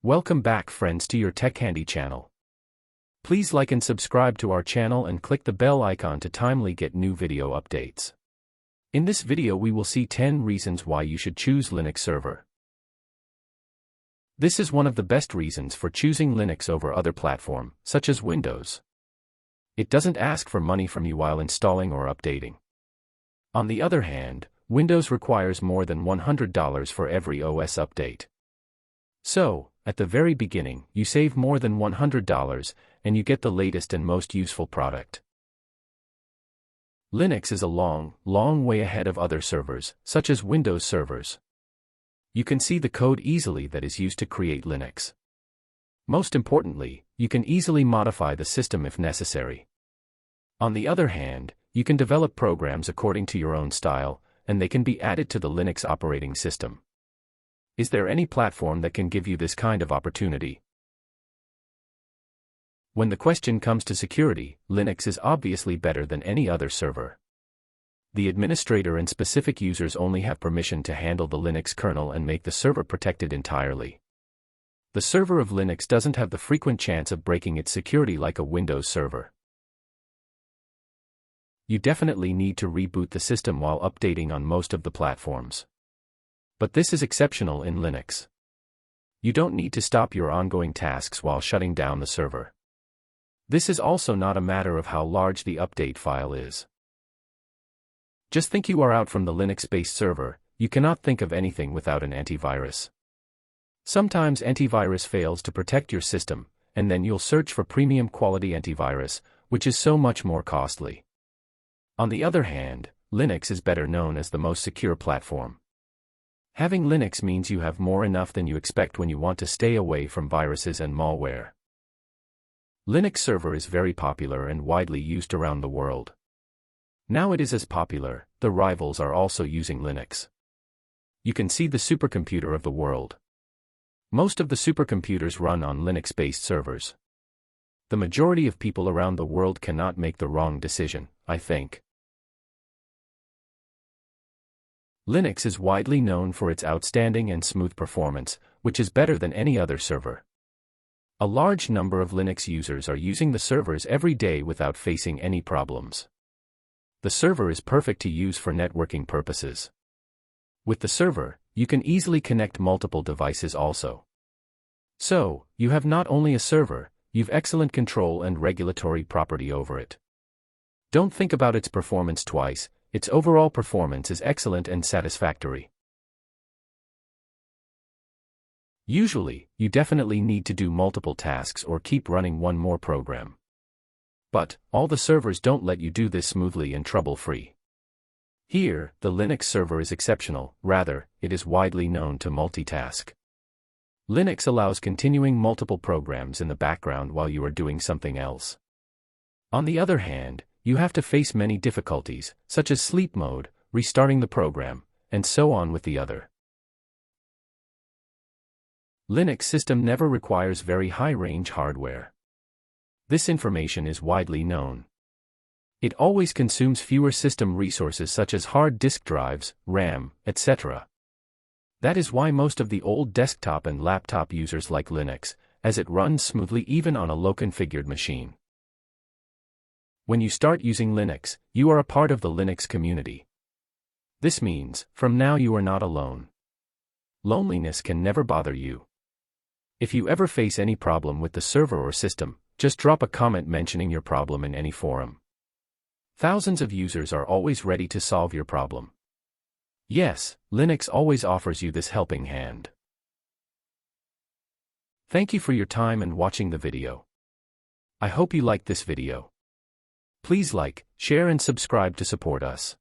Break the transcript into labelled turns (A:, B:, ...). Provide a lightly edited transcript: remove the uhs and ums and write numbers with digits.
A: Welcome back, friends, to your Techhandy channel. Please like and subscribe to our channel and click the bell icon to timely get new video updates. In this video we will see 10 reasons why you should choose Linux server. This is one of the best reasons for choosing Linux over other platform, such as Windows. It doesn't ask for money from you while installing or updating. On the other hand, Windows requires more than $100 for every OS update. So, at the very beginning, you save more than $100, and you get the latest and most useful product. Linux is a long way ahead of other servers, such as Windows servers. You can see the code easily that is used to create Linux. Most importantly, you can easily modify the system if necessary. On the other hand, you can develop programs according to your own style, and they can be added to the Linux operating system. Is there any platform that can give you this kind of opportunity? When the question comes to security, Linux is obviously better than any other server. The administrator and specific users only have permission to handle the Linux kernel and make the server protected entirely. The server of Linux doesn't have the frequent chance of breaking its security like a Windows server. You definitely need to reboot the system while updating on most of the platforms. But this is exceptional in Linux. You don't need to stop your ongoing tasks while shutting down the server. This is also not a matter of how large the update file is. Just think you are out from the Linux-based server, you cannot think of anything without an antivirus. Sometimes antivirus fails to protect your system, and then you'll search for premium quality antivirus, which is so much more costly. On the other hand, Linux is better known as the most secure platform. Having Linux means you have more enough than you expect when you want to stay away from viruses and malware. Linux server is very popular and widely used around the world. Now it is as popular, the rivals are also using Linux. You can see the supercomputer of the world. Most of the supercomputers run on Linux-based servers. The majority of people around the world cannot make the wrong decision, I think. Linux is widely known for its outstanding and smooth performance, which is better than any other server. A large number of Linux users are using the servers every day without facing any problems. The server is perfect to use for networking purposes. With the server, you can easily connect multiple devices also. So, you have not only a server, you've excellent control and regulatory property over it. Don't think about its performance twice, its overall performance is excellent and satisfactory. Usually, you definitely need to do multiple tasks or keep running one more program. But, all the servers don't let you do this smoothly and trouble-free. Here, the Linux server is exceptional, rather, it is widely known to multitask. Linux allows continuing multiple programs in the background while you are doing something else. On the other hand, you have to face many difficulties, such as sleep mode, restarting the program, and so on with the other. Linux system never requires very high-range hardware. This information is widely known. It always consumes fewer system resources such as hard disk drives, RAM, etc. That is why most of the old desktop and laptop users like Linux, as it runs smoothly even on a low-configured machine. When you start using Linux, you are a part of the Linux community. This means, from now you are not alone. Loneliness can never bother you. If you ever face any problem with the server or system, just drop a comment mentioning your problem in any forum. Thousands of users are always ready to solve your problem. Yes, Linux always offers you this helping hand. Thank you for your time and watching the video. I hope you liked this video. Please like, share and subscribe to support us.